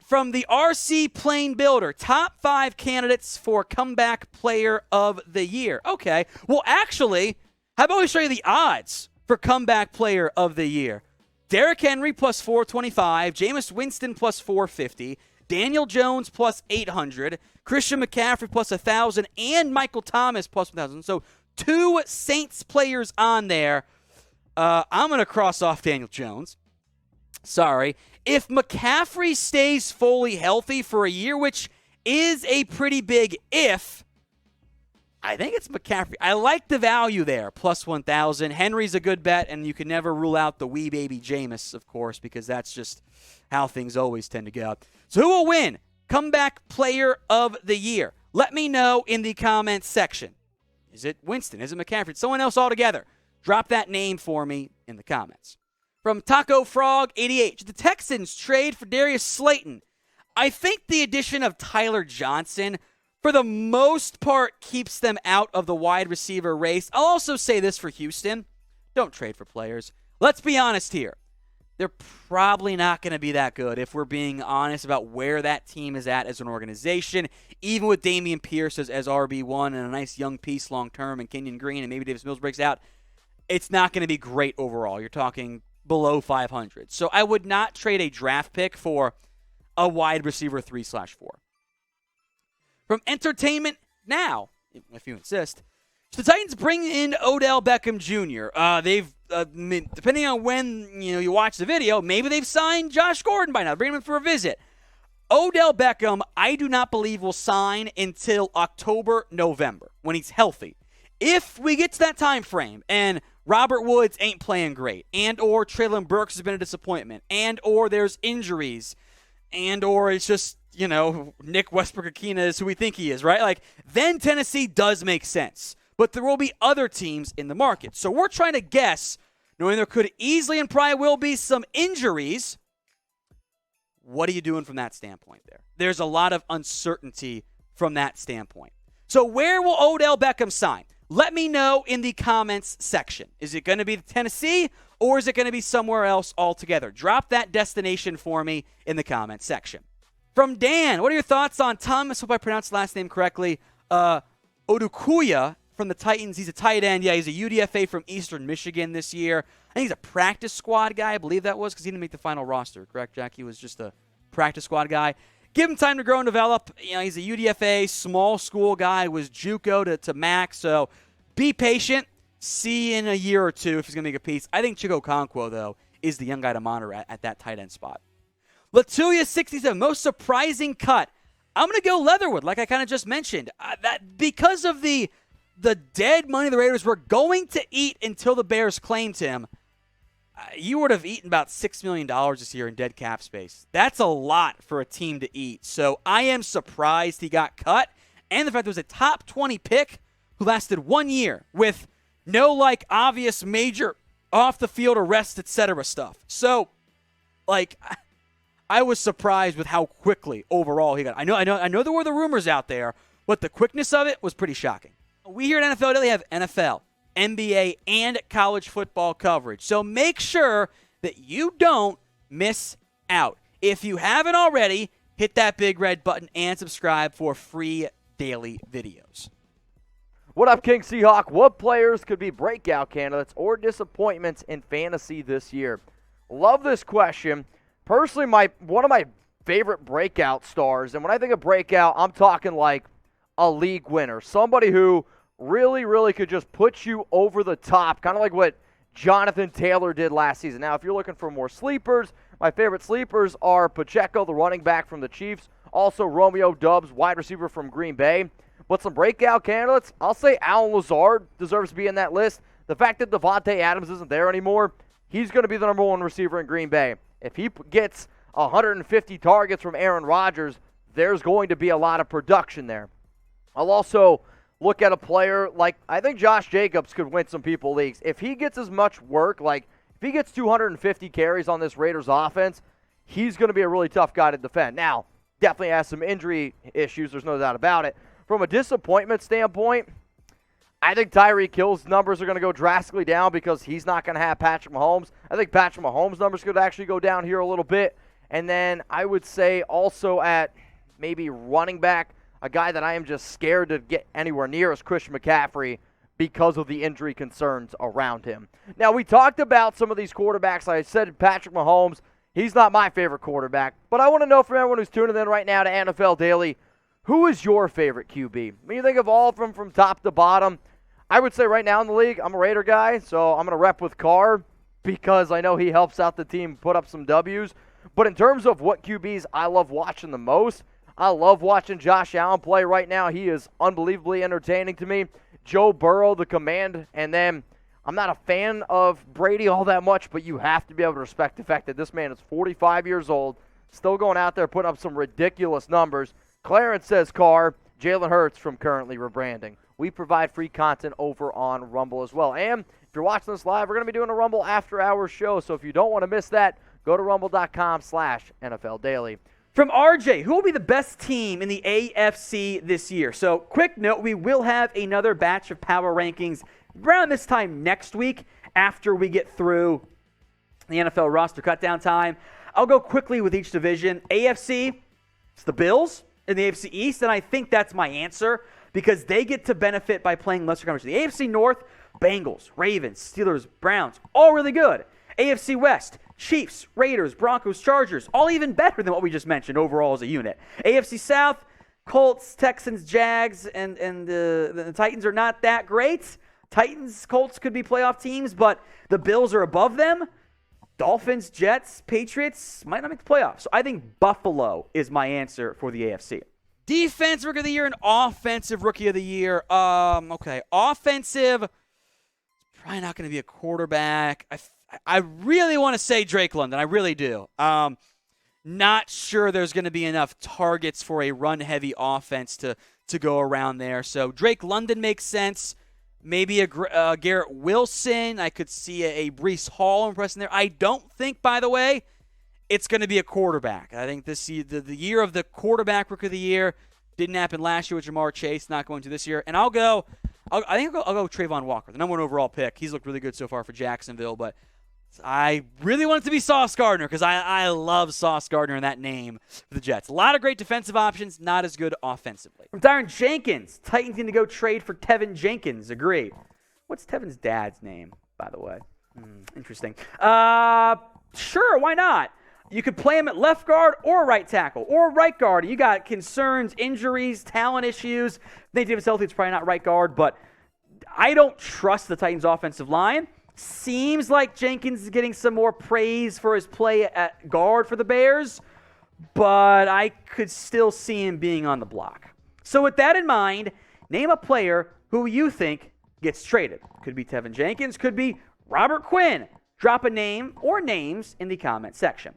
from the RC Plane Builder, top 5 candidates for comeback player of the year. Okay. Well, actually, how about we show you the odds for comeback player of the year? Derrick Henry plus 425, Jameis Winston plus 450, Daniel Jones plus 800, Christian McCaffrey plus 1,000, and Michael Thomas plus 1,000. So 2 Saints players on there. I'm going to cross off Daniel Jones. Sorry. If McCaffrey stays fully healthy for a year, which is a pretty big if, I think it's McCaffrey. I like the value there, plus 1,000. Henry's a good bet, and you can never rule out the wee baby Jameis, of course, because that's just how things always tend to go. So who will win comeback player of the year? Let me know in the comments section. Is it Winston? Is it McCaffrey? Someone else altogether? Drop that name for me in the comments. From Taco Frog 88, the Texans trade for Darius Slayton. I think the addition of Tyler Johnson, for the most part, keeps them out of the wide receiver race. I'll also say this for Houston. Don't trade for players. Let's be honest here. They're probably not going to be that good if we're being honest about where that team is at as an organization. Even with Dameon Pierce as RB1 and a nice young piece long-term and Kenyon Green and maybe Davis Mills breaks out, it's not going to be great overall. You're talking below 500. So I would not trade a draft pick for a wide receiver 3/4. From Entertainment Now, if you insist, the Titans bring in Odell Beckham Jr. They've, depending on when you watch the video, maybe they've signed Josh Gordon by now. Bring him in for a visit. Odell Beckham, I do not believe will sign until October, November, when he's healthy. If we get to that time frame and Robert Woods ain't playing great, and or Treylon Burks has been a disappointment, and or there's injuries, and or it's just, Nick Westbrook-Akina is who we think he is, right? Then Tennessee does make sense. But there will be other teams in the market. So we're trying to guess, knowing there could easily and probably will be some injuries. What are you doing from that standpoint there? There's a lot of uncertainty from that standpoint. So where will Odell Beckham sign? Let me know in the comments section. Is it going to be Tennessee or is it going to be somewhere else altogether? Drop that destination for me in the comments section. From Dan, what are your thoughts on Thomas? Hope I pronounced the last name correctly. Odukoya from the Titans. He's a tight end. Yeah, he's a UDFA from Eastern Michigan this year. I think he's a practice squad guy. I believe that was because he didn't make the final roster. Correct, Jack? He was just a practice squad guy. Give him time to grow and develop. He's a UDFA, small school guy. Was JUCO to Max. So be patient. See in a year or two if he's going to make a piece. I think Chico Okonkwo, though, is the young guy to monitor at that tight end spot. Latuya 67, most surprising cut. I'm going to go Leatherwood, like I kind of just mentioned. That because of the dead money the Raiders were going to eat until the Bears claimed him, you would have eaten about $6 million this year in dead cap space. That's a lot for a team to eat. So I am surprised he got cut. And the fact there was a top 20 pick who lasted 1 year with no obvious major off the field arrest, etc. stuff. So I was surprised with how quickly overall he got. I know there were the rumors out there, but the quickness of it was pretty shocking. We here at NFL Daily have NFL, NBA, and college football coverage. So make sure that you don't miss out. If you haven't already, hit that big red button and subscribe for free daily videos. What up, King Seahawk? What players could be breakout candidates or disappointments in fantasy this year? Love this question. Personally, one of my favorite breakout stars, and when I think of breakout, I'm talking like a league winner, somebody who really, really could just put you over the top, kind of like what Jonathan Taylor did last season. Now, if you're looking for more sleepers, my favorite sleepers are Pacheco, the running back from the Chiefs, also Romeo Doubs, wide receiver from Green Bay. But some breakout candidates, I'll say Allen Lazard deserves to be in that list. The fact that Devontae Adams isn't there anymore, he's going to be the number one receiver in Green Bay. If he gets 150 targets from Aaron Rodgers, there's going to be a lot of production there. I'll also look at a player like, I think Josh Jacobs could win some people leagues. If he gets as much work, if he gets 250 carries on this Raiders offense, he's going to be a really tough guy to defend. Now, definitely has some injury issues, there's no doubt about it. From a disappointment standpoint, I think Tyreek Hill's numbers are going to go drastically down because he's not going to have Patrick Mahomes. I think Patrick Mahomes' numbers could actually go down here a little bit. And then I would say also at maybe running back, a guy that I am just scared to get anywhere near is Christian McCaffrey because of the injury concerns around him. Now, we talked about some of these quarterbacks. I said Patrick Mahomes, he's not my favorite quarterback. But I want to know from everyone who's tuning in right now to NFL Daily, who is your favorite QB? When you think of all of them from top to bottom, I would say right now in the league, I'm a Raider guy, so I'm going to rep with Carr because I know he helps out the team put up some W's. But in terms of what QBs I love watching the most, I love watching Josh Allen play right now. He is unbelievably entertaining to me. Joe Burrow, the command, and then I'm not a fan of Brady all that much, but you have to be able to respect the fact that this man is 45 years old, still going out there putting up some ridiculous numbers. Clarence says Carr, Jalen Hurts from Currently Rebranding. We provide free content over on Rumble as well. And if you're watching this live, we're going to be doing a Rumble after-hours show, so if you don't want to miss that, go to rumble.com/NFL Daily. From RJ, who will be the best team in the AFC this year? So, quick note, we will have another batch of power rankings around this time next week after we get through the NFL roster cutdown time. I'll go quickly with each division. AFC, it's the Bills in the AFC East, and I think that's my answer because they get to benefit by playing lesser competition. The AFC North, Bengals, Ravens, Steelers, Browns, all really good. AFC West, Chiefs, Raiders, Broncos, Chargers, all even better than what we just mentioned overall as a unit. AFC South, Colts, Texans, Jags, and the Titans are not that great. Titans, Colts could be playoff teams, but the Bills are above them. Dolphins, Jets, Patriots might not make the playoffs. So I think Buffalo is my answer for the AFC. Defense Rookie of the Year and Offensive Rookie of the Year. Okay, offensive, it's probably not going to be a quarterback. I really want to say Drake London. I really do. Not sure there's going to be enough targets for a run-heavy offense to go around there. So Drake London makes sense. Maybe a Garrett Wilson. I could see a Breece Hall impressing there. I don't think, by the way, it's going to be a quarterback. I think the year of the quarterback Rookie of the Year didn't happen last year with Jamar Chase, not going to this year. And I'll go Trayvon Walker, the number 1 overall pick. He's looked really good so far for Jacksonville, but I really want it to be Sauce Gardner because I love Sauce Gardner and that name for the Jets. A lot of great defensive options, not as good offensively. From Teven Jenkins, Titans need to go trade for Teven Jenkins. Agree. What's Teven's dad's name, by the way? Interesting. Sure, why not? You could play him at left guard or right tackle or right guard. You got concerns, injuries, talent issues. Nate Davis healthy, it's probably not right guard, but I don't trust the Titans' offensive line. Seems like Jenkins is getting some more praise for his play at guard for the Bears, but I could still see him being on the block. So with that in mind, name a player who you think gets traded. Could be Teven Jenkins, could be Robert Quinn. Drop a name or names in the comment section.